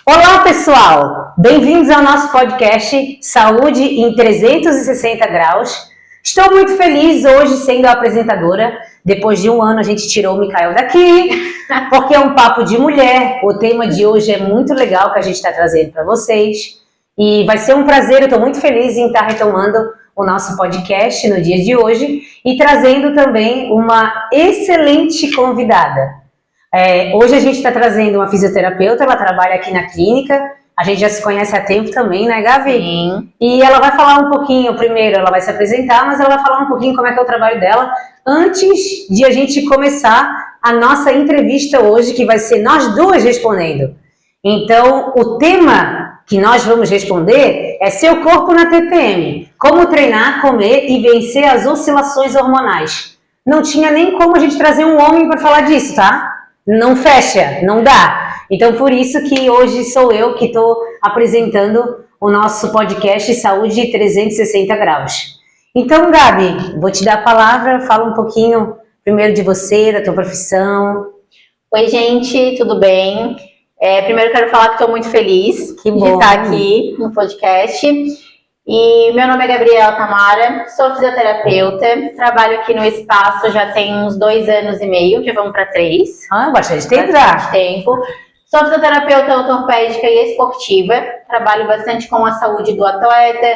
Olá, pessoal! Bem-vindos ao nosso podcast Saúde em 360 Graus. Estou muito feliz hoje sendo a apresentadora. Depois de um ano a gente tirou o Mikael daqui, porque é um papo de mulher. O tema de hoje é muito legal que a gente está trazendo para vocês. E vai ser um prazer, eu estou muito feliz em estar retomando o nosso podcast no dia de hoje e trazendo também uma excelente convidada. Hoje a gente está trazendo uma fisioterapeuta, ela trabalha aqui na clínica, a gente já se conhece há tempo também, né, Gabi? Sim. E ela vai falar um pouquinho, primeiro ela vai se apresentar, mas ela vai falar um pouquinho como é que é o trabalho dela, antes de a gente começar a nossa entrevista hoje, que vai ser nós duas respondendo. Então, o tema que nós vamos responder é seu corpo na TPM, como treinar, comer e vencer as oscilações hormonais. Não tinha nem como a gente trazer um homem para falar disso, tá? Não fecha, não dá. Então, por isso que hoje sou eu que estou apresentando o nosso podcast Saúde 360 Graus. Então, Gabi, vou te dar a palavra, fala um pouquinho primeiro de você, da tua profissão. Oi, gente, tudo bem? Primeiro quero falar que estou muito feliz de estar aqui no podcast. E meu nome é Gabriela Tamara, sou fisioterapeuta, trabalho aqui no espaço já tem uns 2 anos e meio, já vamos para 3. Bastante tempo. Sou fisioterapeuta ortopédica e esportiva, trabalho bastante com a saúde do atleta,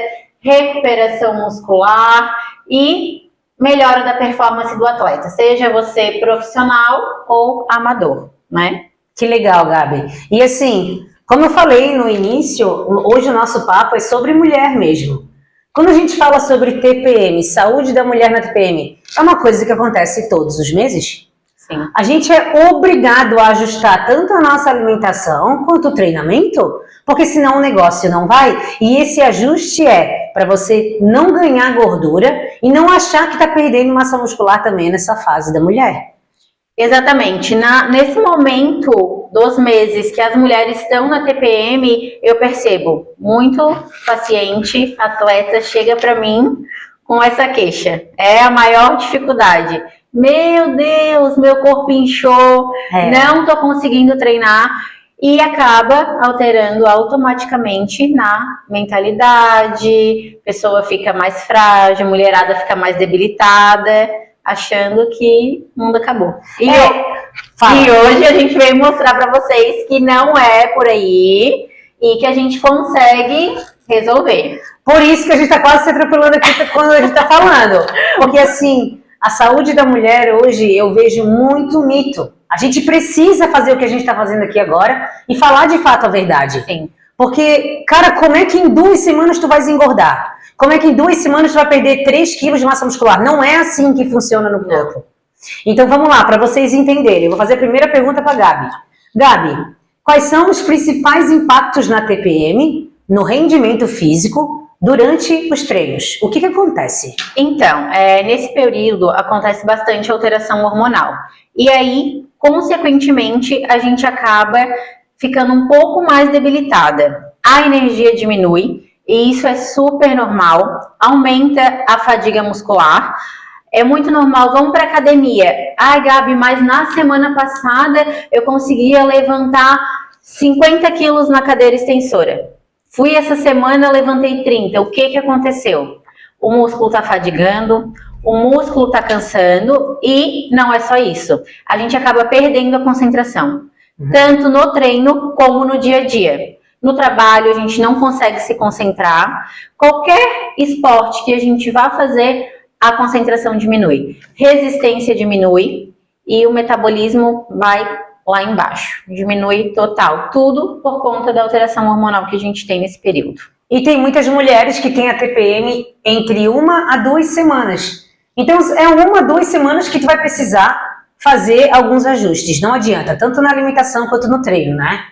recuperação muscular e melhora da performance do atleta, seja você profissional ou amador, né? Que legal, Gabi. E assim, como eu falei no início, hoje o nosso papo é sobre mulher mesmo. Quando a gente fala sobre TPM, saúde da mulher na TPM, é uma coisa que acontece todos os meses? Sim. A gente é obrigado a ajustar tanto a nossa alimentação quanto o treinamento, porque senão o negócio não vai. E esse ajuste é para você não ganhar gordura e não achar que está perdendo massa muscular também nessa fase da mulher. Exatamente. Nesse momento dos meses que as mulheres estão na TPM, eu percebo muito paciente, atleta, chega para mim com essa queixa. É a maior dificuldade. Meu Deus, meu corpo inchou, não estou conseguindo treinar e acaba alterando automaticamente na mentalidade, a pessoa fica mais frágil, a mulherada fica mais debilitada, achando que o mundo acabou. E hoje a gente veio mostrar para vocês que não é por aí e que a gente consegue resolver. Por isso que a gente está quase se atropelando aqui quando a gente está falando. Porque assim, a saúde da mulher hoje eu vejo muito mito. A gente precisa fazer o que a gente está fazendo aqui agora e falar de fato a verdade. Sim. Porque, cara, como é que em 2 semanas tu vais engordar? Como é que em 2 semanas tu vai perder 3 quilos de massa muscular? Não é assim que funciona no corpo. Então vamos lá, para vocês entenderem. Eu vou fazer a primeira pergunta para a Gabi. Gabi, quais são os principais impactos na TPM, no rendimento físico, durante os treinos? O que acontece? Então, nesse período acontece bastante alteração hormonal. E aí, consequentemente, a gente acaba ficando um pouco mais debilitada. A energia diminui. E isso é super normal, aumenta a fadiga muscular, é muito normal, vamos para academia. Ai, Gabi, mas na semana passada eu conseguia levantar 50 quilos na cadeira extensora. Fui essa semana, levantei 30, o que aconteceu? O músculo está fadigando, o músculo está cansando e não é só isso, a gente acaba perdendo a concentração, tanto no treino como no dia a dia. No trabalho, a gente não consegue se concentrar. Qualquer esporte que a gente vá fazer, a concentração diminui. Resistência diminui e o metabolismo vai lá embaixo. Diminui total. Tudo por conta da alteração hormonal que a gente tem nesse período. E tem muitas mulheres que têm a TPM entre 1 a 2 semanas. Então, é 1 a 2 semanas que tu vai precisar fazer alguns ajustes. Não adianta, tanto na alimentação quanto no treino, né?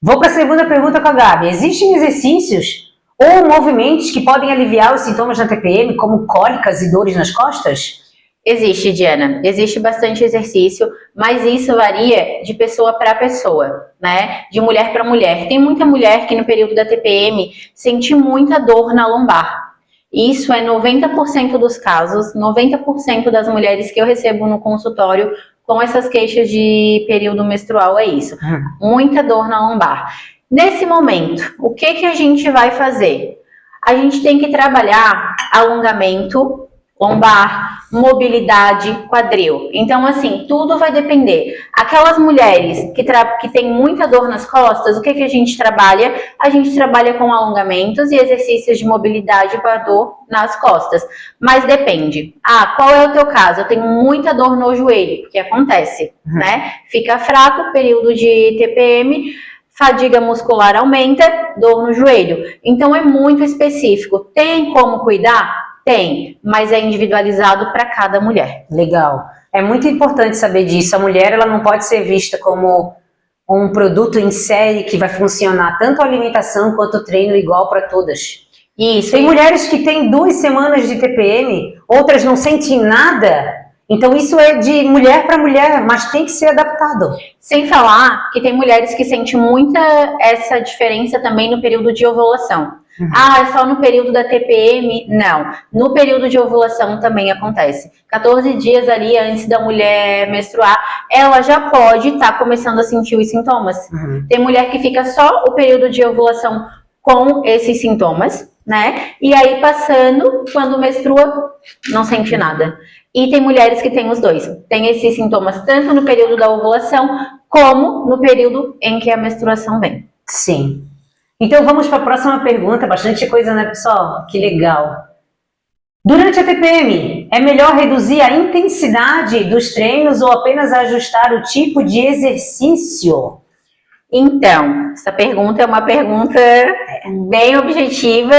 Vou para a segunda pergunta com a Gabi. Existem exercícios ou movimentos que podem aliviar os sintomas da TPM, como cólicas e dores nas costas? Existe, Diana. Existe bastante exercício, mas isso varia de pessoa para pessoa, né? De mulher para mulher. Tem muita mulher que no período da TPM sente muita dor na lombar. Isso é 90% dos casos, 90% das mulheres que eu recebo no consultório com essas queixas de período menstrual é isso. Muita dor na lombar. Nesse momento, o que a gente vai fazer? A gente tem que trabalhar alongamento lombar, mobilidade, quadril. Então, assim, tudo vai depender. Aquelas mulheres que têm muita dor nas costas, o que a gente trabalha? A gente trabalha com alongamentos e exercícios de mobilidade para dor nas costas. Mas depende. Qual é o teu caso? Eu tenho muita dor no joelho, porque acontece, né? Fica fraco, período de TPM, fadiga muscular aumenta, dor no joelho. Então, é muito específico. Tem como cuidar? Tem, mas é individualizado para cada mulher. Legal. É muito importante saber disso. A mulher, ela não pode ser vista como um produto em série que vai funcionar tanto a alimentação quanto o treino igual para todas. Isso. Tem mulheres que têm 2 semanas de TPM, outras não sentem nada. Então isso é de mulher para mulher, mas tem que ser adaptado. Sem falar que tem mulheres que sentem muita essa diferença também no período de ovulação. É só no período da TPM? Não. No período de ovulação também acontece. 14 dias ali antes da mulher menstruar, ela já pode estar começando a sentir os sintomas. Tem mulher que fica só o período de ovulação com esses sintomas, né? E aí passando, quando menstrua, não sente nada. E tem mulheres que têm os dois. Tem esses sintomas tanto no período da ovulação, como no período em que a menstruação vem. Sim. Então vamos para a próxima pergunta, bastante coisa, né, pessoal? Que legal. Durante a TPM, é melhor reduzir a intensidade dos treinos ou apenas ajustar o tipo de exercício? Então, essa pergunta é uma pergunta bem objetiva,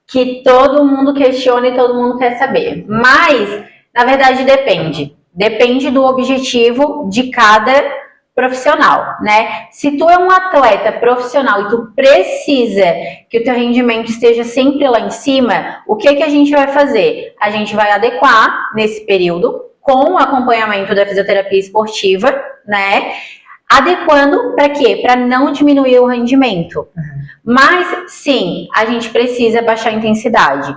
que todo mundo questiona e todo mundo quer saber. Mas, na verdade, depende. Depende do objetivo de cada profissional, né? Se tu é um atleta profissional e tu precisa que o teu rendimento esteja sempre lá em cima, o que a gente vai fazer? A gente vai adequar nesse período com o acompanhamento da fisioterapia esportiva, né? Adequando para quê? Para não diminuir o rendimento. Mas, sim, a gente precisa baixar a intensidade.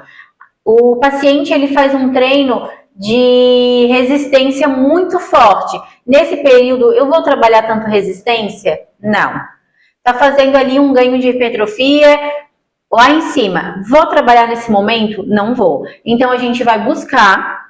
O paciente, ele faz um treino de resistência muito forte. Nesse período, eu vou trabalhar tanto resistência? Não. Tá fazendo ali um ganho de hipertrofia lá em cima. Vou trabalhar nesse momento? Não vou. Então, a gente vai buscar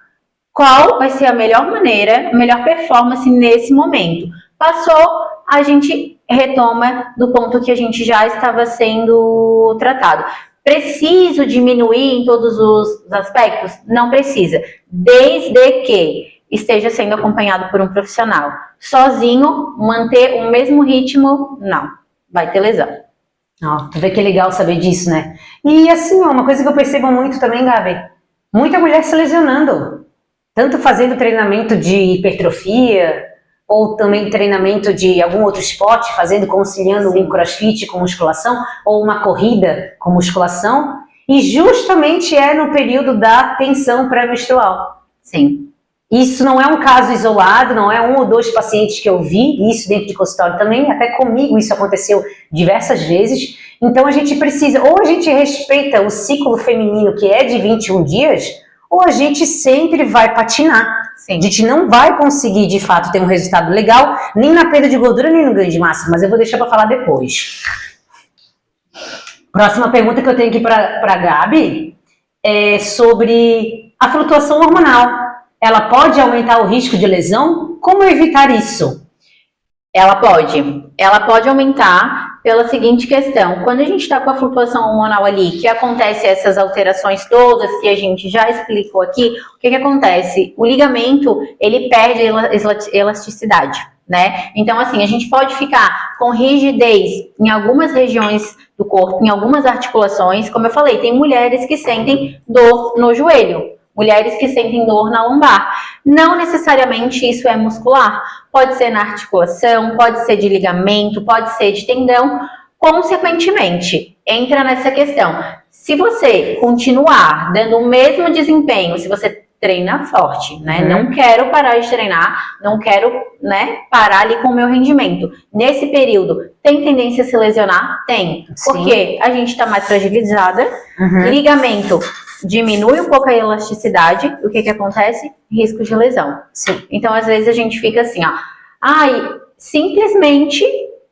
qual vai ser a melhor maneira, a melhor performance nesse momento. Passou, a gente retoma do ponto que a gente já estava sendo tratado. Preciso diminuir em todos os aspectos? Não precisa, desde que esteja sendo acompanhado por um profissional. Sozinho, manter o mesmo ritmo, não, vai ter lesão. Tu vê que é legal saber disso, né? E assim, uma coisa que eu percebo muito também, Gabi, muita mulher se lesionando, tanto fazendo treinamento de hipertrofia, ou também treinamento de algum outro esporte, conciliando um crossfit com musculação, ou uma corrida com musculação, e justamente é no período da tensão pré-menstrual. Sim. Isso não é um caso isolado, não é 1 ou 2 pacientes que eu vi, isso dentro de consultório também, até comigo isso aconteceu diversas vezes. Então a gente precisa, ou a gente respeita o ciclo feminino, que é de 21 dias, ou a gente sempre vai patinar. Sim. A gente não vai conseguir, de fato, ter um resultado legal, nem na perda de gordura, nem no ganho de massa, mas eu vou deixar para falar depois. Próxima pergunta que eu tenho aqui para a Gabi é sobre a flutuação hormonal. Ela pode aumentar o risco de lesão? Como evitar isso? Ela pode aumentar pela seguinte questão: quando a gente está com a flutuação hormonal ali, que acontece essas alterações todas que a gente já explicou aqui, o que acontece? O ligamento, ele perde elasticidade, né? Então, assim, a gente pode ficar com rigidez em algumas regiões do corpo, em algumas articulações. Como eu falei, tem mulheres que sentem dor no joelho, mulheres que sentem dor na lombar. Não necessariamente isso é muscular. Pode ser na articulação, pode ser de ligamento, pode ser de tendão. Consequentemente, entra nessa questão. Se você continuar dando o mesmo desempenho, se você treina forte, né? Não quero parar de treinar, não quero, né, parar ali com o meu rendimento. Nesse período, tem tendência a se lesionar? Tem. Sim. Porque a gente está mais fragilizada. Ligamento diminui um pouco a elasticidade, o que acontece? Risco de lesão. Sim. Então, às vezes, a gente fica assim, ó, simplesmente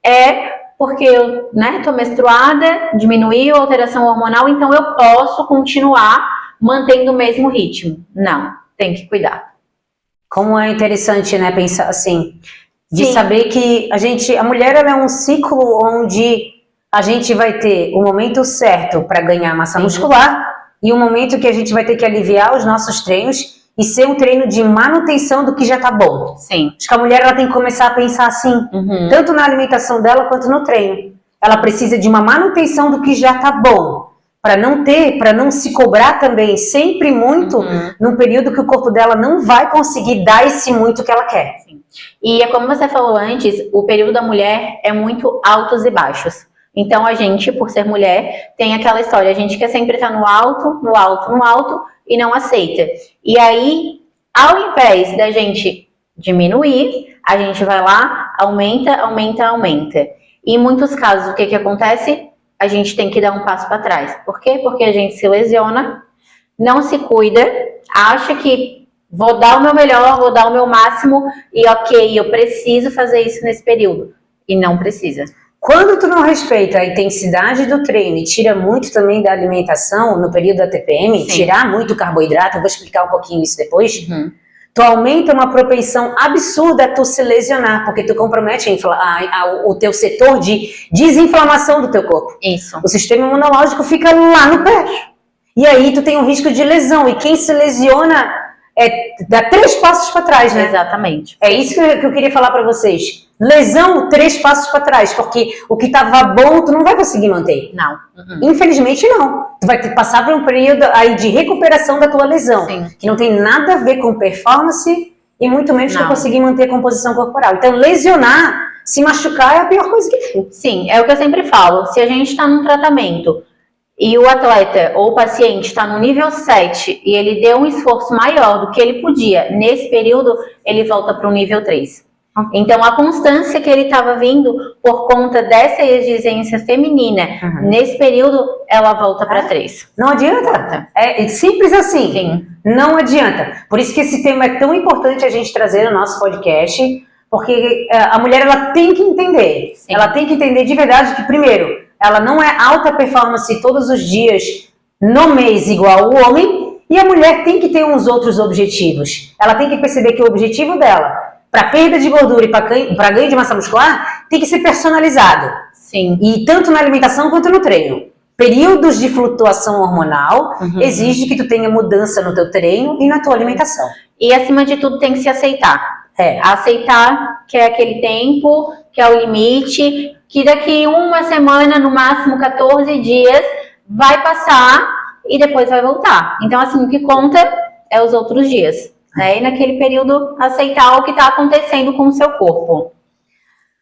é porque eu, né, tô menstruada, diminuiu a alteração hormonal, então eu posso continuar mantendo o mesmo ritmo. Não, tem que cuidar. Como é interessante, né, pensar assim, de Sim. saber que a mulher ela é um ciclo onde a gente vai ter o momento certo para ganhar massa muscular e o momento que a gente vai ter que aliviar os nossos treinos e ser um treino de manutenção do que já tá bom. Sim. Acho que a mulher ela tem que começar a pensar assim, tanto na alimentação dela quanto no treino. Ela precisa de uma manutenção do que já tá bom, para não se cobrar também sempre muito num período que o corpo dela não vai conseguir dar esse muito que ela quer. Sim. E é como você falou antes, o período da mulher é muito altos e baixos. Então a gente, por ser mulher, tem aquela história, a gente quer sempre estar no alto, no alto, no alto e não aceita. E aí, ao invés da gente diminuir, a gente vai lá, aumenta, aumenta, aumenta. E em muitos casos, o que acontece? A gente tem que dar um passo para trás. Por quê? Porque a gente se lesiona, não se cuida, acha que vou dar o meu melhor, vou dar o meu máximo e ok, eu preciso fazer isso nesse período. E não precisa. Quando tu não respeita a intensidade do treino e tira muito também da alimentação no período da TPM, tirar muito carboidrato, eu vou explicar um pouquinho isso depois, tu aumenta uma propensão absurda a tu se lesionar, porque tu compromete o teu setor de desinflamação do teu corpo. Isso. O sistema imunológico fica lá no pé. E aí tu tem um risco de lesão, e quem se lesiona dá 3 passos para trás, né? Exatamente. É isso que eu queria falar para vocês. Lesão, 3 passos para trás, porque o que estava bom tu não vai conseguir manter. Não. Infelizmente não. Tu vai ter que passar por um período aí de recuperação da tua lesão, que não tem nada a ver com performance e muito menos com conseguir manter a composição corporal. Então lesionar, se machucar é a pior coisa que tem. Sim, é o que eu sempre falo. Se a gente está num tratamento e o atleta ou o paciente está no nível 7 e ele deu um esforço maior do que ele podia, nesse período ele volta para o nível 3. Então, a constância que ele estava vindo por conta dessa exigência feminina, nesse período, ela volta para 3. Não adianta. É simples assim. Sim. Não adianta. Por isso que esse tema é tão importante a gente trazer no nosso podcast, porque a mulher ela tem que entender. Sim. Ela tem que entender de verdade que, primeiro, ela não é alta performance todos os dias no mês igual o homem, e a mulher tem que ter uns outros objetivos. Ela tem que perceber que o objetivo dela para perda de gordura e para ganho de massa muscular, tem que ser personalizado. Sim. E tanto na alimentação quanto no treino. Períodos de flutuação hormonal exige que tu tenha mudança no teu treino e na tua alimentação. E acima de tudo tem que se aceitar. Aceitar que é aquele tempo, que é o limite, que daqui uma semana, no máximo 14 dias, vai passar e depois vai voltar. Então assim, o que conta é os outros dias. E naquele período aceitar o que está acontecendo com o seu corpo.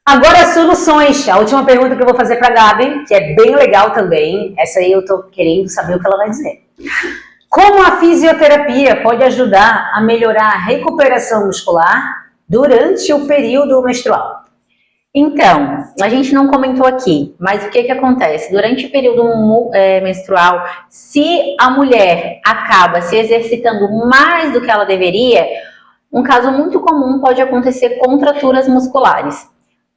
Agora, soluções. A última pergunta que eu vou fazer para a Gabi, que é bem legal também. Essa aí eu tô querendo saber o que ela vai dizer. Como a fisioterapia pode ajudar a melhorar a recuperação muscular durante o período menstrual? Então, a gente não comentou aqui, mas o que acontece? Durante o período menstrual, se a mulher acaba se exercitando mais do que ela deveria, um caso muito comum pode acontecer contraturas musculares.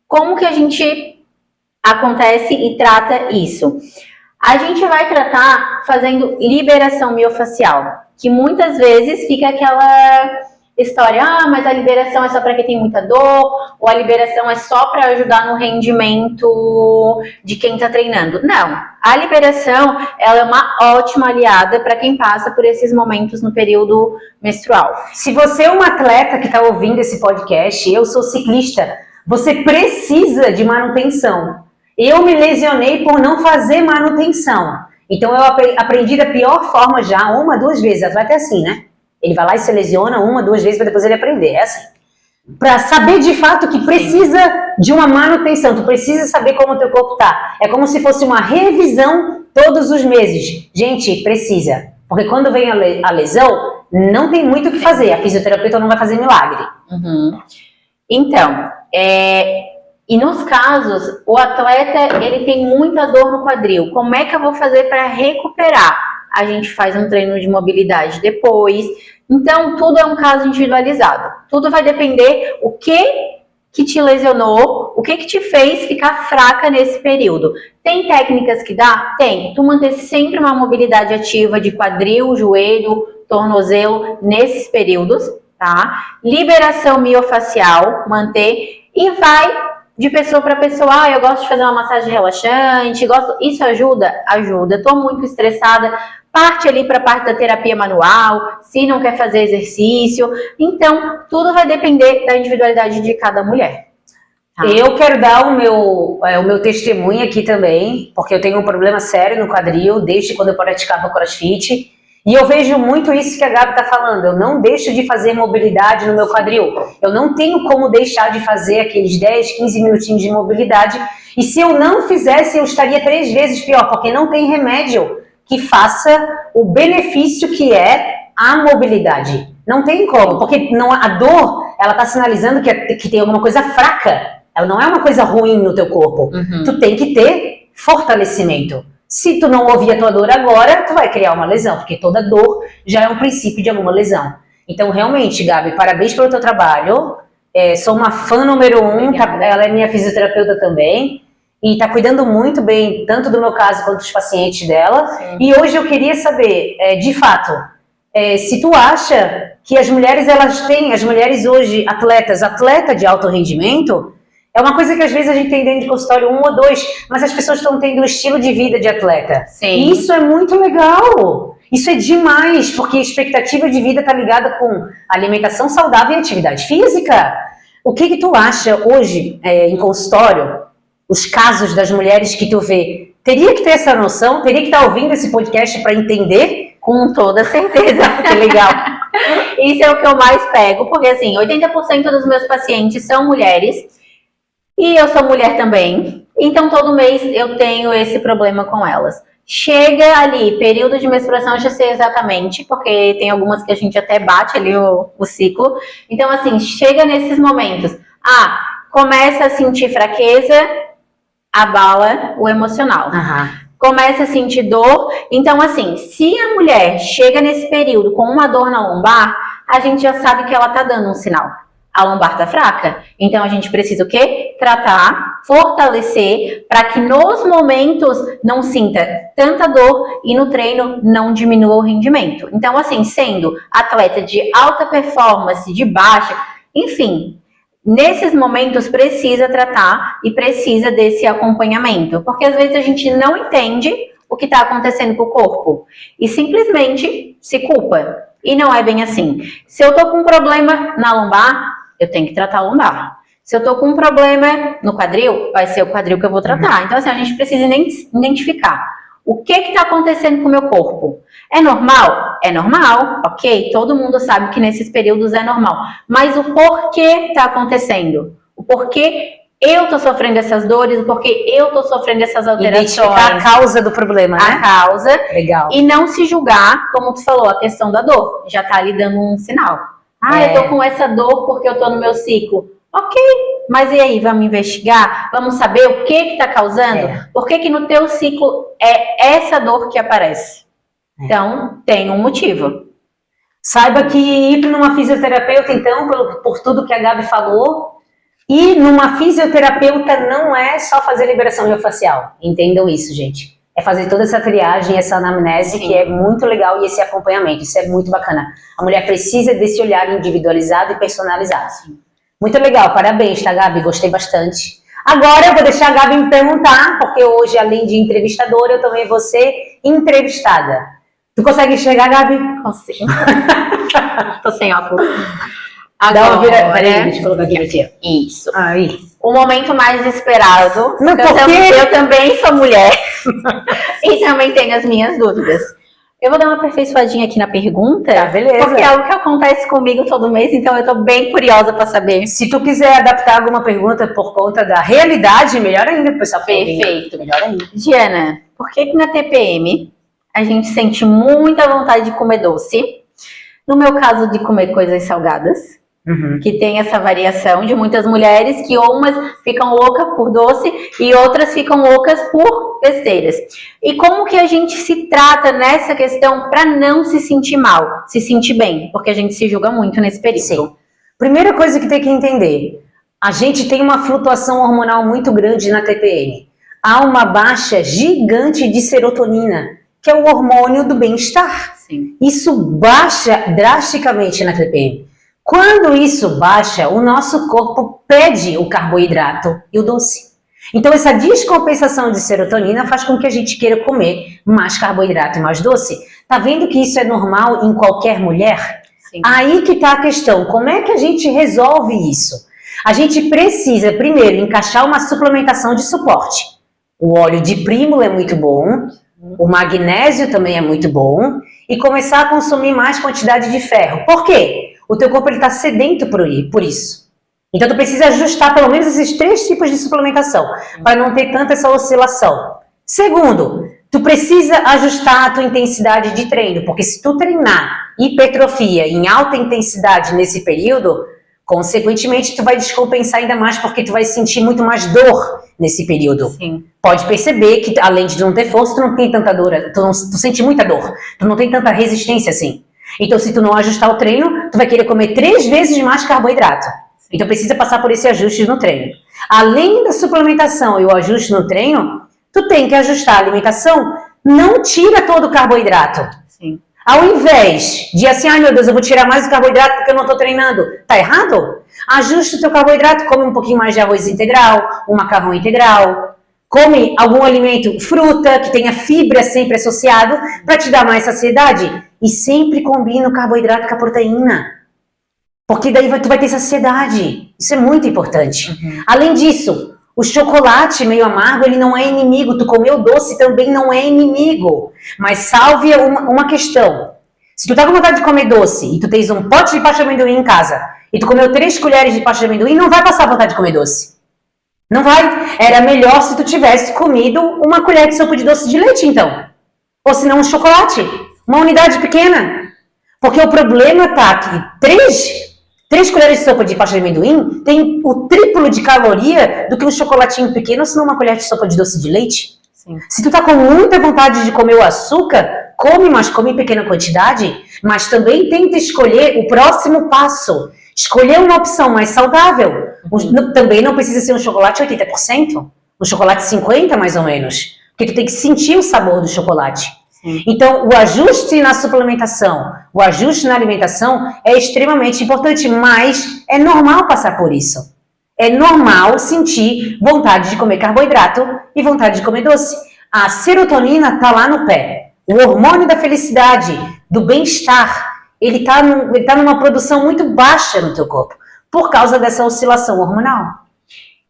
Como que a gente acontece e trata isso? A gente vai tratar fazendo liberação miofascial, que muitas vezes fica aquela história, mas a liberação é só para quem tem muita dor, ou a liberação é só para ajudar no rendimento de quem está treinando. Não, a liberação ela é uma ótima aliada para quem passa por esses momentos no período menstrual. Se você é um atleta que está ouvindo esse podcast, eu sou ciclista, você precisa de manutenção. Eu me lesionei por não fazer manutenção. Então eu aprendi da pior forma já, 1, 2 vezes, atleta é assim, né? Ele vai lá e se lesiona 1, 2 vezes para depois ele aprender. É assim. Para saber de fato que precisa de uma manutenção, tu precisa saber como o teu corpo tá. É como se fosse uma revisão todos os meses. Gente, precisa. Porque quando vem a lesão, não tem muito o que fazer. A fisioterapeuta não vai fazer milagre. Então, e nos casos, o atleta ele tem muita dor no quadril. Como é que eu vou fazer para recuperar? A gente faz um treino de mobilidade depois. Então, tudo é um caso individualizado. Tudo vai depender o que te lesionou, mudou? O que te fez ficar fraca nesse período? Tem técnicas que dá? Tem. Tu manter sempre uma mobilidade ativa de quadril, joelho, tornozelo nesses períodos, tá? Liberação miofacial, manter. E vai de pessoa para pessoa. Eu gosto de fazer uma massagem relaxante, isso ajuda? Ajuda. Tô muito estressada, parte ali para a parte da terapia manual, se não quer fazer exercício. Então, tudo vai depender da individualidade de cada mulher. Tá? Eu quero dar o meu testemunho aqui também, porque eu tenho um problema sério no quadril, desde quando eu praticava CrossFit. E eu vejo muito isso que a Gabi está falando. Eu não deixo de fazer mobilidade no meu quadril. Eu não tenho como deixar de fazer aqueles 10, 15 minutinhos de mobilidade. E se eu não fizesse, eu estaria 3 vezes pior, porque não tem remédio que faça o benefício que é a mobilidade. Não tem como, porque a dor, ela está sinalizando que tem alguma coisa fraca. Ela não é uma coisa ruim no teu corpo. Tu tem que ter fortalecimento. Se tu não ouvir a tua dor agora, tu vai criar uma lesão, porque toda dor já é um princípio de alguma lesão. Então, realmente, Gabi, parabéns pelo teu trabalho. Sou uma fã número 1, ela é minha fisioterapeuta também. E tá cuidando muito bem, tanto do meu caso quanto dos pacientes dela. Sim. E hoje eu queria saber, de fato, se tu acha que as mulheres hoje, atleta de alto rendimento, é uma coisa que às vezes a gente tem dentro do consultório 1 ou 2, mas as pessoas estão tendo o estilo de vida de atleta. Sim. E isso é muito legal. Isso é demais, porque a expectativa de vida está ligada com alimentação saudável e atividade física. O que tu acha hoje, em consultório, os casos das mulheres que tu vê? Teria que ter essa noção? Teria que estar ouvindo esse podcast para entender? Com toda certeza. Que legal. Isso é o que eu mais pego, porque assim, 80% dos meus pacientes são mulheres. E eu sou mulher também, então todo mês eu tenho esse problema com elas. Chega ali, período de menstruação, eu já sei exatamente, porque tem algumas que a gente até bate ali o ciclo. Então assim, chega nesses momentos. Começa a sentir fraqueza, abala o emocional. Começa a sentir dor. Então assim, se a mulher chega nesse período com uma dor na lombar, a gente já sabe que ela tá dando um sinal. A lombar tá fraca, então a gente precisa o quê? Tratar, fortalecer, para que nos momentos não sinta tanta dor e no treino não diminua o rendimento. Então assim, sendo atleta de alta performance, de baixa, enfim, nesses momentos precisa tratar e precisa desse acompanhamento, porque às vezes a gente não entende o que está acontecendo com o corpo e simplesmente se culpa. E não é bem assim. Se eu tô com um problema na lombar, eu tenho que tratar a lombar. Se eu tô com um problema no quadril, vai ser o quadril que eu vou tratar. Então, assim, a gente precisa identificar o que está acontecendo com o meu corpo. É normal? É normal, ok? Todo mundo sabe que nesses períodos é normal. Mas o porquê está acontecendo? O porquê eu tô sofrendo essas dores, o porquê eu tô sofrendo essas alterações. Identificar a causa do problema, né? A causa. Legal. E não se julgar, como tu falou, a questão da dor. Já tá ali dando um sinal. Eu tô com essa dor porque eu tô no meu ciclo. Ok, mas e aí, vamos investigar? Vamos saber o que tá causando? Por que no teu ciclo é essa dor que aparece? Então, tem um motivo. Saiba que ir numa fisioterapeuta, então, por tudo que a Gabi falou, e numa fisioterapeuta não é só fazer liberação miofascial. Entendam isso, gente. É fazer toda essa triagem, essa anamnese, que é muito legal, e esse acompanhamento, isso é muito bacana. A mulher precisa desse olhar individualizado e personalizado. Sim. Muito legal, parabéns, tá, Gabi? Gostei bastante. Agora eu vou deixar a Gabi me perguntar, porque hoje, além de entrevistadora, eu também vou ser entrevistada. Tu consegue enxergar, Gabi? Consigo. Tô sem óculos. Dá uma vira... Peraí, deixa eu colocar aqui. Isso. Aí. O momento mais esperado. Não, eu também sou mulher. E também tenho as minhas dúvidas. Eu vou dar uma aperfeiçoadinha aqui na pergunta. Tá, beleza. Porque é algo que acontece comigo todo mês, então eu tô bem curiosa pra saber. Se tu quiser adaptar alguma pergunta por conta da realidade, melhor ainda, pessoal. Perfeito. Melhor ainda. Diana, por que na TPM a gente sente muita vontade de comer doce? No meu caso, de comer coisas salgadas. Que tem essa variação de muitas mulheres que umas ficam loucas por doce e outras ficam loucas por besteiras. E como que a gente se trata nessa questão para não se sentir mal, se sentir bem? Porque a gente se julga muito nesse período. Sim. Primeira coisa que tem que entender, A gente tem uma flutuação hormonal muito grande na TPM. Há uma baixa gigante de serotonina, que é o hormônio do bem-estar. Isso baixa drasticamente na TPM. Quando isso baixa, o nosso corpo pede o carboidrato e o doce. Então, essa descompensação de serotonina faz com que a gente queira comer mais carboidrato e mais doce. Tá vendo que isso é normal em qualquer mulher? Sim. Aí que tá a questão. Como é que a gente resolve isso? A gente precisa, primeiro, encaixar uma suplementação de suporte. O óleo de prímula é muito bom, o magnésio também é muito bom, e começar a consumir mais quantidade de ferro. Por quê? O teu corpo está sedento por isso. Então, tu precisa ajustar pelo menos esses 3 tipos de suplementação, para não ter tanta essa oscilação. Segundo, tu precisa ajustar a tua intensidade de treino, porque se tu treinar hipertrofia em alta intensidade nesse período, consequentemente, tu vai descompensar ainda mais, porque tu vai sentir muito mais dor nesse período. Sim. Pode perceber que, além de não ter força, tu não tem tanta dor, tu sente muita dor, tu não tem tanta resistência assim. Então, se tu não ajustar o treino, tu vai querer comer 3 vezes mais carboidrato. Então, precisa passar por esse ajuste no treino. Além da suplementação e o ajuste no treino, tu tem que ajustar a alimentação, não tira todo o carboidrato. Sim. Ao invés de assim, ai meu Deus, eu vou tirar mais o carboidrato porque eu não estou treinando. Tá errado? Ajusta o teu carboidrato, come um pouquinho mais de arroz integral, um macarrão integral, come algum alimento, fruta, que tenha fibra sempre associado, para te dar mais saciedade. E sempre combina o carboidrato com a proteína. Porque daí tu vai ter saciedade. Isso é muito importante. Além disso, o chocolate meio amargo, ele não é inimigo. Tu comeu doce também não é inimigo. Mas salve uma questão. Se tu tá com vontade de comer doce e tu tens um pote de pasta de amendoim em casa e tu comeu 3 colheres de pasta de amendoim, não vai passar vontade de comer doce. Não vai. Era melhor se tu tivesse comido uma colher de sopa de doce de leite, então. Ou se não, um chocolate. Uma unidade pequena. Porque o problema tá que 3 colheres de sopa de pasta de amendoim tem o triplo de caloria do que um chocolatinho pequeno, ou se não uma colher de sopa de doce de leite. Sim. Se tu tá com muita vontade de comer o açúcar, come, mas come em pequena quantidade, mas também tenta escolher o próximo passo. Escolher uma opção mais saudável. Também não precisa ser um chocolate 80%, um chocolate 50% mais ou menos, porque tu tem que sentir o sabor do chocolate. Então, o ajuste na suplementação, o ajuste na alimentação é extremamente importante, mas é normal passar por isso. É normal sentir vontade de comer carboidrato e vontade de comer doce. A serotonina está lá no pé. O hormônio da felicidade, do bem-estar, ele tá numa produção muito baixa no teu corpo, por causa dessa oscilação hormonal.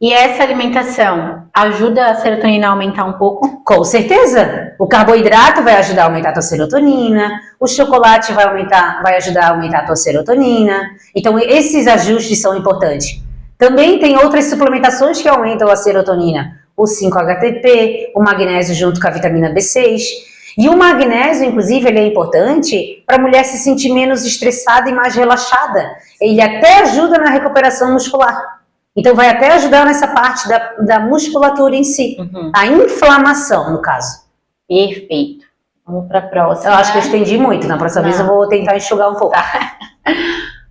E essa alimentação ajuda a serotonina a aumentar um pouco? Com certeza! O carboidrato vai ajudar a aumentar a tua serotonina, o chocolate vai ajudar a aumentar a tua serotonina. Então, esses ajustes são importantes. Também tem outras suplementações que aumentam a serotonina. O 5-HTP, o magnésio junto com a vitamina B6. E o magnésio, inclusive, ele é importante para a mulher se sentir menos estressada e mais relaxada. Ele até ajuda na recuperação muscular. Então, vai até ajudar nessa parte da musculatura em si. A inflamação, no caso. Perfeito. Vamos para a próxima. Eu acho que eu estendi muito. Na próxima vez eu vou tentar enxugar um pouco. Tá.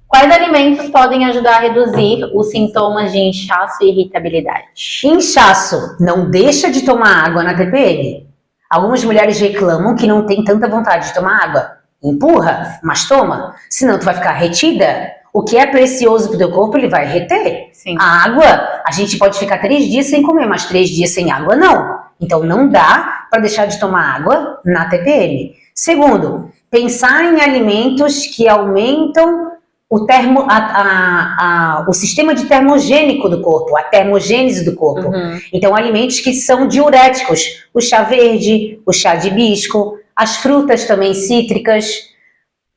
Quais alimentos podem ajudar a reduzir os sintomas de inchaço e irritabilidade? Inchaço. Não deixa de tomar água na TPM. Algumas mulheres reclamam que não tem tanta vontade de tomar água. Empurra, mas toma. Senão tu vai ficar retida. O que é precioso para o teu corpo, ele vai reter. Sim. A água, a gente pode ficar 3 dias sem comer, mas 3 dias sem água, não. Então, não dá para deixar de tomar água na TPM. Segundo, pensar em alimentos que aumentam o sistema de termogênico do corpo, a termogênese do corpo. Então, alimentos que são diuréticos. O chá verde, o chá de hibisco, as frutas também cítricas.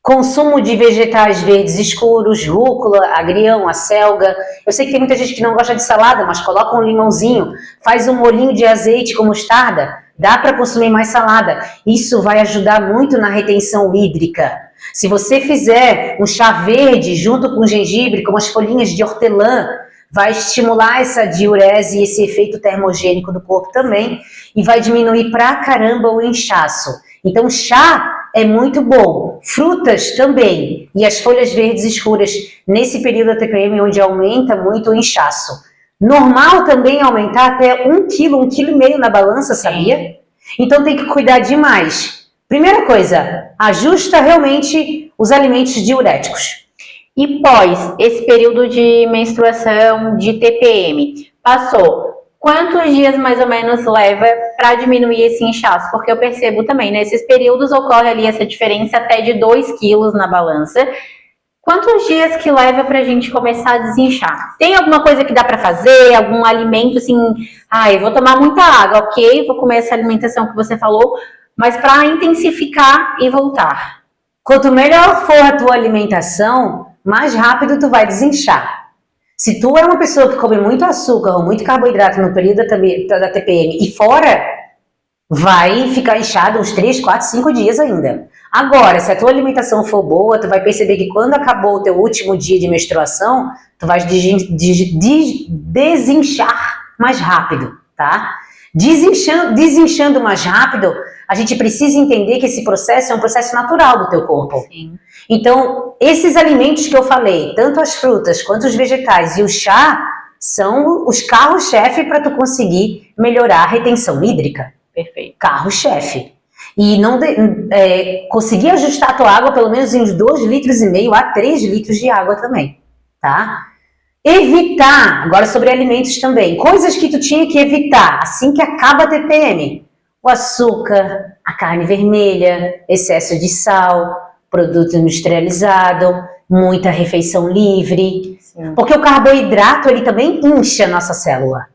Consumo de vegetais verdes escuros, rúcula, agrião, acelga. Eu sei que tem muita gente que não gosta de salada, mas coloca um limãozinho, faz um molhinho de azeite com mostarda, dá para consumir mais salada. Isso vai ajudar muito na retenção hídrica. Se você fizer um chá verde junto com gengibre, com as folhinhas de hortelã, vai estimular essa diurese e esse efeito termogênico do corpo também e vai diminuir pra caramba o inchaço. Então, chá é muito bom. Frutas também. E as folhas verdes escuras nesse período da TPM, onde aumenta muito o inchaço. Normal também aumentar até 1 quilo, 1,5 quilo na balança, sabia? Então tem que cuidar demais. Primeira coisa, ajusta realmente os alimentos diuréticos. E pós esse período de menstruação, de TPM, passou, quantos dias mais ou menos leva para diminuir esse inchaço? Porque eu percebo também, nesses períodos ocorre ali essa diferença até de 2 quilos na balança. Quantos dias que leva para a gente começar a desinchar? Tem alguma coisa que dá para fazer? Algum alimento assim? Eu vou tomar muita água, ok, vou comer essa alimentação que você falou, mas para intensificar e voltar. Quanto melhor for a tua alimentação, mais rápido tu vai desinchar. Se tu é uma pessoa que come muito açúcar ou muito carboidrato no período da TPM e fora, vai ficar inchado uns 3, 4, 5 dias ainda. Agora, se a tua alimentação for boa, tu vai perceber que quando acabou o teu último dia de menstruação, tu vai desinchar mais rápido, tá? Desinchando mais rápido, a gente precisa entender que esse processo é um processo natural do teu corpo. Sim. Então, esses alimentos que eu falei, tanto as frutas quanto os vegetais e o chá, são os carros-chefe para tu conseguir melhorar a retenção hídrica. Perfeito. Carro-chefe. E não conseguir ajustar a tua água pelo menos em uns 2,5 litros a 3 litros de água também, tá? Evitar, agora sobre alimentos também, coisas que tu tinha que evitar assim que acaba a TPM. O açúcar, a carne vermelha, excesso de sal, produto industrializado, muita refeição livre. Sim. Porque o carboidrato, ele também incha a nossa célula.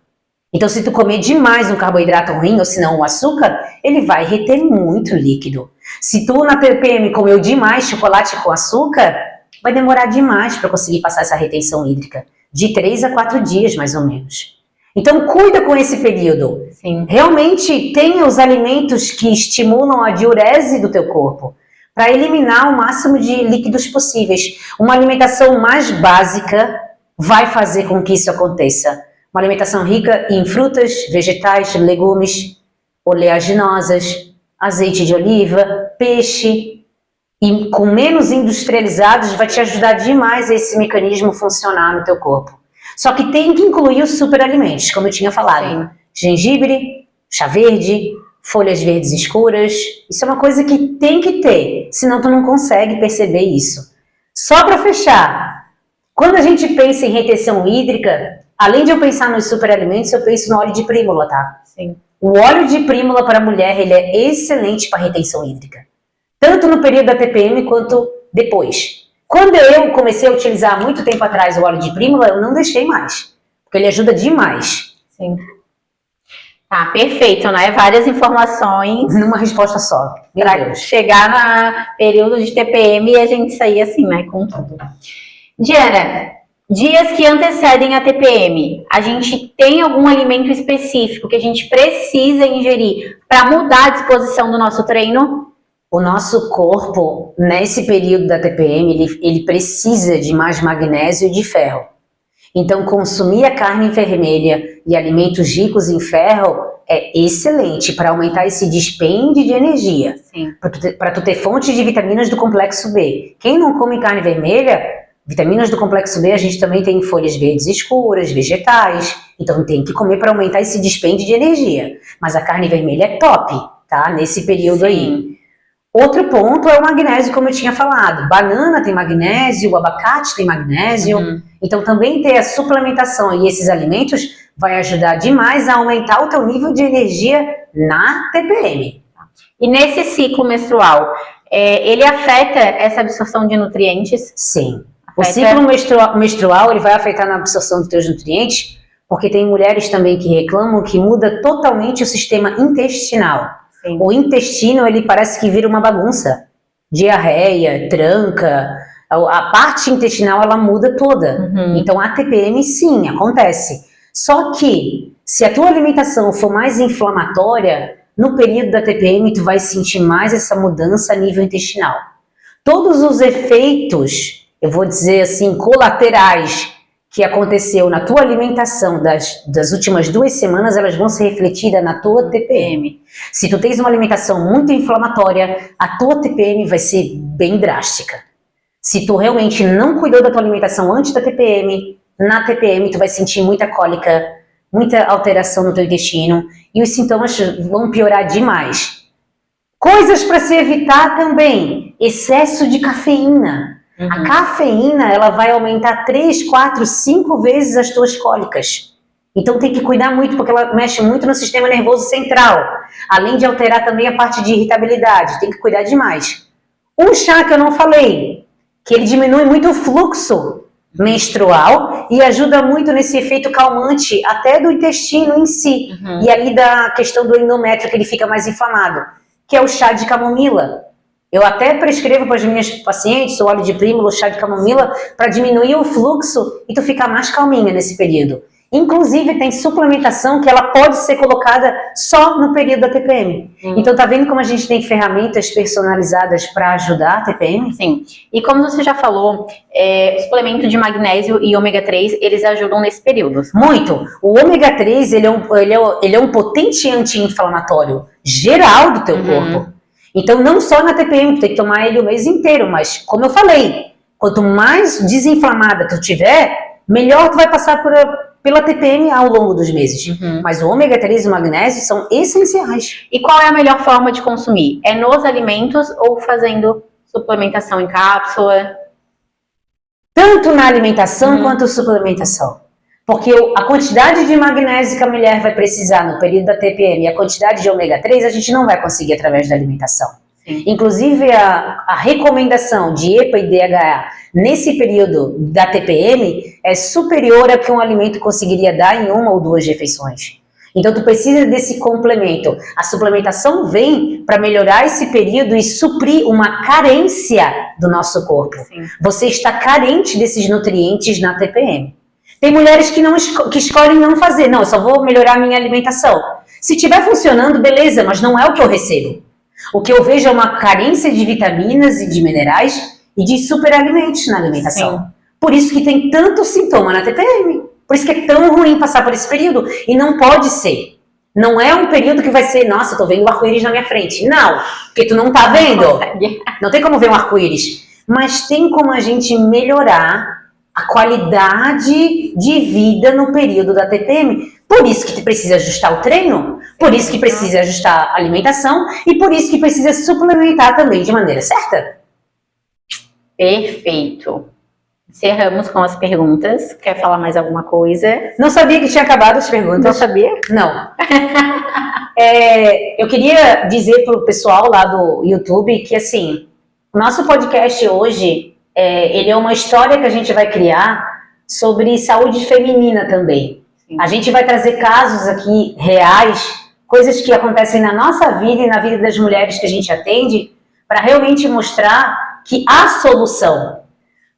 Então, se tu comer demais um carboidrato ruim, ou se não o açúcar, ele vai reter muito líquido. Se tu na TPM comeu demais chocolate com açúcar, vai demorar demais para conseguir passar essa retenção hídrica. De 3 a 4 dias, mais ou menos. Então, cuida com esse período. Sim. Realmente tenha os alimentos que estimulam a diurese do teu corpo, para eliminar o máximo de líquidos possíveis. Uma alimentação mais básica vai fazer com que isso aconteça. Uma alimentação rica em frutas, vegetais, legumes, oleaginosas, azeite de oliva, peixe, e com menos industrializados vai te ajudar demais a esse mecanismo funcionar no teu corpo. Só que tem que incluir os superalimentos, como eu tinha falado. Sim. Gengibre, chá verde, folhas verdes escuras. Isso é uma coisa que tem que ter, senão tu não consegue perceber isso. Só para fechar, quando a gente pensa em retenção hídrica, além de eu pensar nos superalimentos, eu penso no óleo de prímula, tá? Sim. O óleo de prímula para a mulher, ele é excelente para retenção hídrica. Tanto no período da TPM quanto depois. Quando eu comecei a utilizar há muito tempo atrás o óleo de prímula, eu não deixei mais. Porque ele ajuda demais. Sim. Tá, perfeito, né? Várias informações. Numa resposta só. Para chegar no período de TPM e a gente sair assim, né? Com tudo. Diana, dias que antecedem a TPM, a gente tem algum alimento específico que a gente precisa ingerir para mudar a disposição do nosso treino? O nosso corpo, nesse período da TPM, ele precisa de mais magnésio e de ferro. Então, consumir a carne vermelha e alimentos ricos em ferro é excelente para aumentar esse dispêndio de energia. Para tu ter fontes de vitaminas do complexo B. Quem não come carne vermelha, vitaminas do complexo B a gente também tem em folhas verdes escuras, vegetais. Então, tem que comer para aumentar esse dispêndio de energia. Mas a carne vermelha é top, tá? Nesse período aí. Outro ponto é o magnésio, como eu tinha falado. Banana tem magnésio, o abacate tem magnésio. Então também ter a suplementação e esses alimentos vai ajudar demais a aumentar o teu nível de energia na TPM. E nesse ciclo menstrual, ele afeta essa absorção de nutrientes? Sim. O ciclo menstrual ele vai afetar na absorção dos teus nutrientes, porque tem mulheres também que reclamam que muda totalmente o sistema intestinal. Sim. O intestino, ele parece que vira uma bagunça. Diarreia, tranca, a parte intestinal, ela muda toda. Então, a TPM, sim, acontece. Só que, se a tua alimentação for mais inflamatória, no período da TPM, tu vai sentir mais essa mudança a nível intestinal. Todos os efeitos, eu vou dizer assim, colaterais que aconteceu na tua alimentação das últimas 2 semanas, elas vão ser refletidas na tua TPM. Se tu tens uma alimentação muito inflamatória, a tua TPM vai ser bem drástica. Se tu realmente não cuidou da tua alimentação antes da TPM, na TPM tu vai sentir muita cólica, muita alteração no teu intestino e os sintomas vão piorar demais. Coisas para se evitar também, excesso de cafeína. A cafeína, ela vai aumentar 3, 4, 5 vezes as tuas cólicas. Então tem que cuidar muito, porque ela mexe muito no sistema nervoso central. Além de alterar também a parte de irritabilidade, tem que cuidar demais. Um chá que eu não falei, que ele diminui muito o fluxo menstrual e ajuda muito nesse efeito calmante até do intestino em si. E ali da questão do endométrio, que ele fica mais inflamado, que é o chá de camomila. Eu até prescrevo para as minhas pacientes o óleo de prímulo, o chá de camomila, para diminuir o fluxo e tu ficar mais calminha nesse período. Inclusive tem suplementação que ela pode ser colocada só no período da TPM. Então tá vendo como a gente tem ferramentas personalizadas para ajudar a TPM? Sim. E como você já falou, o suplemento de magnésio e ômega 3, eles ajudam nesse período. Muito. O ômega 3, ele é um potente anti-inflamatório geral do teu corpo. Então, não só na TPM, tu tem que tomar ele o mês inteiro, mas, como eu falei, quanto mais desinflamada tu tiver, melhor tu vai passar pela TPM ao longo dos meses. Mas o ômega 3 e o magnésio são essenciais. E qual é a melhor forma de consumir? É nos alimentos ou fazendo suplementação em cápsula? Tanto na alimentação quanto suplementação. Porque a quantidade de magnésio que a mulher vai precisar no período da TPM e a quantidade de ômega 3 a gente não vai conseguir através da alimentação. Inclusive a recomendação de EPA e DHA nesse período da TPM é superior a que um alimento conseguiria dar em 1 ou 2 refeições. Então tu precisa desse complemento. A suplementação vem para melhorar esse período e suprir uma carência do nosso corpo. Você está carente desses nutrientes na TPM. Tem mulheres que escolhem não fazer. Não, eu só vou melhorar a minha alimentação. Se estiver funcionando, beleza, mas não é o que eu recebo. O que eu vejo é uma carência de vitaminas e de minerais e de superalimentos na alimentação. Por isso que tem tanto sintoma na TPM. Por isso que é tão ruim passar por esse período. E não pode ser. Não é um período que vai ser, nossa, eu tô vendo um arco-íris na minha frente. Não, porque tu não tá vendo. Não tem como ver um arco-íris. Mas tem como a gente melhorar a qualidade de vida no período da TPM. Por isso que tu precisa ajustar o treino, por isso que precisa ajustar a alimentação e por isso que precisa suplementar também de maneira certa. Perfeito. Encerramos com as perguntas. Quer falar mais alguma coisa? Não sabia que tinha acabado as perguntas. Não sabia? Não. Eu queria dizer pro pessoal lá do YouTube que, assim, o nosso podcast hoje, ele é uma história que a gente vai criar sobre saúde feminina também. A gente vai trazer casos aqui reais, coisas que acontecem na nossa vida e na vida das mulheres que a gente atende, para realmente mostrar que há solução.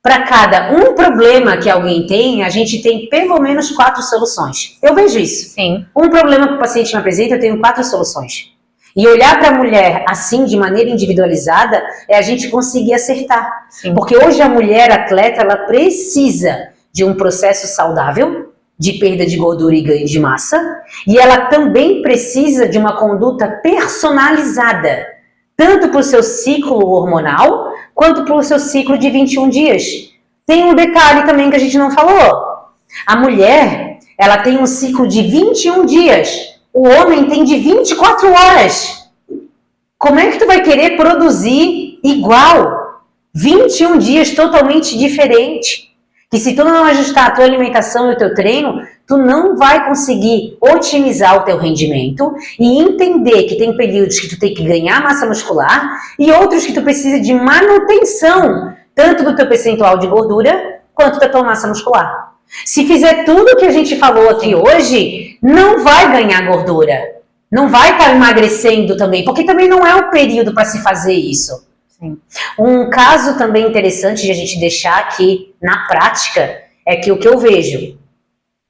Para cada um problema que alguém tem, a gente tem pelo menos 4 soluções. Eu vejo isso. Um problema que o paciente me apresenta, eu tenho 4 soluções. E olhar para a mulher assim, de maneira individualizada, é a gente conseguir acertar. Porque hoje a mulher atleta, ela precisa de um processo saudável, de perda de gordura e ganho de massa, e ela também precisa de uma conduta personalizada, tanto para o seu ciclo hormonal, quanto para o seu ciclo de 21 dias. Tem um detalhe também que a gente não falou. A mulher, ela tem um ciclo de 21 dias, o homem tem de 24 horas. Como é que tu vai querer produzir igual? 21 dias totalmente diferente. Que se tu não ajustar a tua alimentação e o teu treino, tu não vai conseguir otimizar o teu rendimento e entender que tem períodos que tu tem que ganhar massa muscular e outros que tu precisa de manutenção, tanto do teu percentual de gordura quanto da tua massa muscular. Se fizer tudo o que a gente falou aqui hoje, não vai ganhar gordura. Não vai estar emagrecendo também, porque também não é o período para se fazer isso. Um caso também interessante de a gente deixar aqui na prática é que o que eu vejo,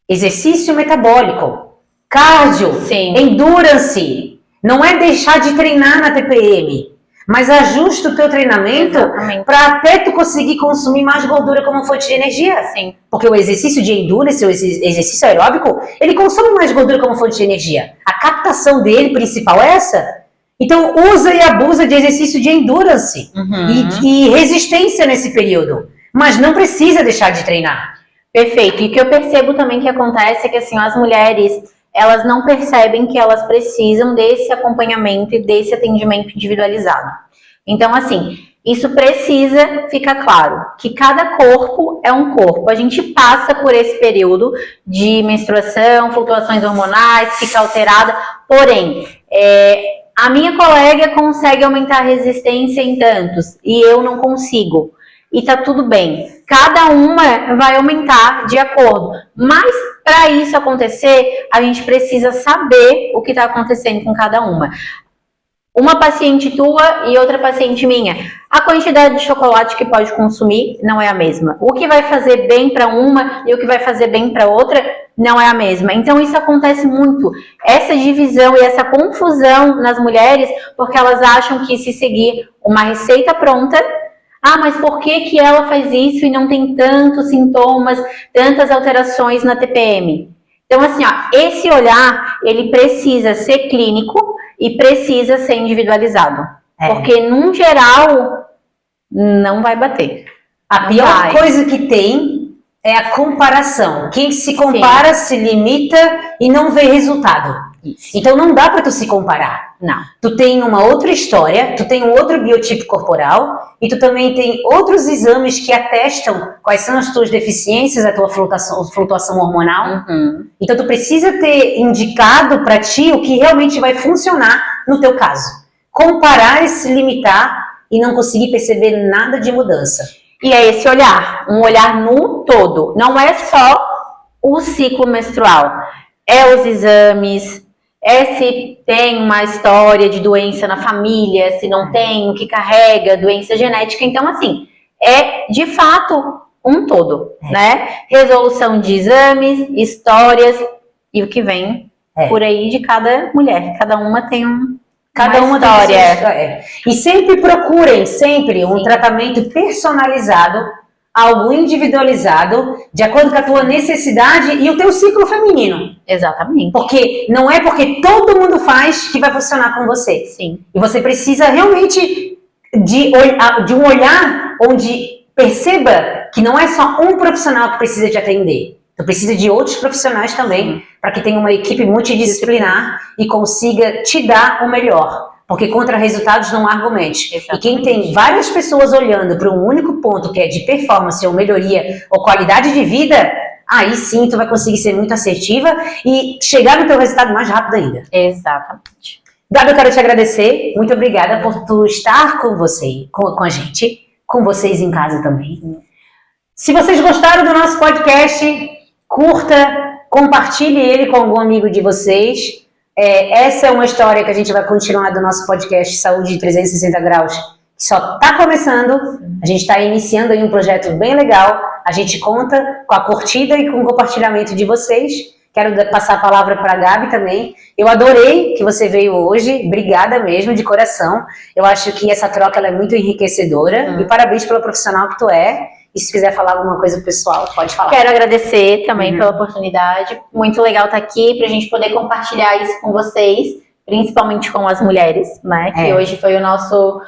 exercício metabólico, cardio, endurance, não é deixar de treinar na TPM, mas ajusta o teu treinamento para até tu conseguir consumir mais gordura como fonte de energia. Sim. Porque o exercício de endurance, o exercício aeróbico, ele consome mais gordura como fonte de energia. A captação dele principal é essa. Então usa e abusa de exercício de endurance e resistência nesse período. Mas não precisa deixar de treinar. Perfeito. E o que eu percebo também que acontece é que assim, as mulheres, elas não percebem que elas precisam desse acompanhamento e desse atendimento individualizado. Então, assim, isso precisa ficar claro, que cada corpo é um corpo. A gente passa por esse período de menstruação, flutuações hormonais, fica alterada, porém, a minha colega consegue aumentar a resistência em tantos e eu não consigo. E tá tudo bem. Cada uma vai aumentar de acordo. Mas para isso acontecer, a gente precisa saber o que está acontecendo com cada uma. Uma paciente tua e outra paciente minha. A quantidade de chocolate que pode consumir não é a mesma. O que vai fazer bem para uma e o que vai fazer bem para outra não é a mesma. Então isso acontece muito. Essa divisão e essa confusão nas mulheres, porque elas acham que se seguir uma receita pronta, mas por que ela faz isso e não tem tantos sintomas, tantas alterações na TPM? Então, assim, esse olhar, ele precisa ser clínico e precisa ser individualizado. Porque, num geral, não vai bater. A pior coisa que tem é a comparação. Quem se compara se limita e não vê resultado. Isso. Então não dá para tu se comparar. Não. Tu tem uma outra história, tu tem um outro biotipo corporal e tu também tem outros exames que atestam quais são as tuas deficiências, a tua flutuação hormonal. Então tu precisa ter indicado para ti o que realmente vai funcionar no teu caso. Comparar e se limitar e não conseguir perceber nada de mudança. E é esse olhar, um olhar no todo. Não é só o ciclo menstrual, é os exames, se tem uma história de doença na família, se não tem, o que carrega, doença genética. Então, assim, é de fato um todo, né? Resolução de exames, histórias e o que vem por aí de cada mulher. Cada uma tem uma história. E sempre procurem, um tratamento personalizado, algo individualizado, de acordo com a tua necessidade e o teu ciclo feminino. Exatamente. Porque não é porque todo mundo faz que vai funcionar com você. Sim. E você precisa realmente de um olhar onde perceba que não é só um profissional que precisa te atender. Tu precisa de outros profissionais também, para que tenha uma equipe multidisciplinar e consiga te dar o melhor. Porque contra resultados não há argumentos. E quem tem várias pessoas olhando para um único ponto, que é de performance ou melhoria ou qualidade de vida, aí sim tu vai conseguir ser muito assertiva e chegar no teu resultado mais rápido ainda. Exatamente. Gabi, eu quero te agradecer. Muito obrigada por tu estar com você, com a gente, com vocês em casa também. Se vocês gostaram do nosso podcast, curta, compartilhe ele com algum amigo de vocês. Essa é uma história que a gente vai continuar do nosso podcast Saúde 360 Graus, que só está começando. A gente está iniciando aí um projeto bem legal. A gente conta com a curtida e com o compartilhamento de vocês. Quero passar a palavra para a Gabi também. Eu adorei que você veio hoje. Obrigada mesmo, de coração. Eu acho que essa troca ela é muito enriquecedora. E parabéns pelo profissional que tu é. E se quiser falar alguma coisa pessoal, pode falar. Quero agradecer também pela oportunidade. Muito legal estar aqui para a gente poder compartilhar isso com vocês, principalmente com as mulheres, né? Que hoje foi o nosso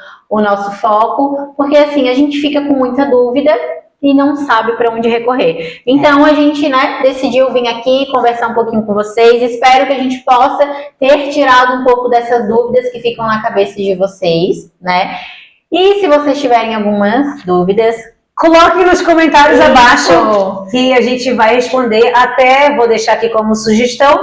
foco. Porque assim, a gente fica com muita dúvida e não sabe para onde recorrer. Então a gente, decidiu vir aqui conversar um pouquinho com vocês. Espero que a gente possa ter tirado um pouco dessas dúvidas que ficam na cabeça de vocês, né? E se vocês tiverem algumas dúvidas, coloque nos comentários abaixo que a gente vai responder. Até vou deixar aqui como sugestão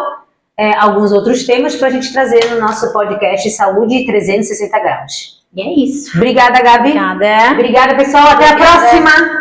alguns outros temas para a gente trazer no nosso podcast Saúde 360 Graus. E é isso. Obrigada, Gabi. Obrigada. Obrigada, pessoal. Até a próxima.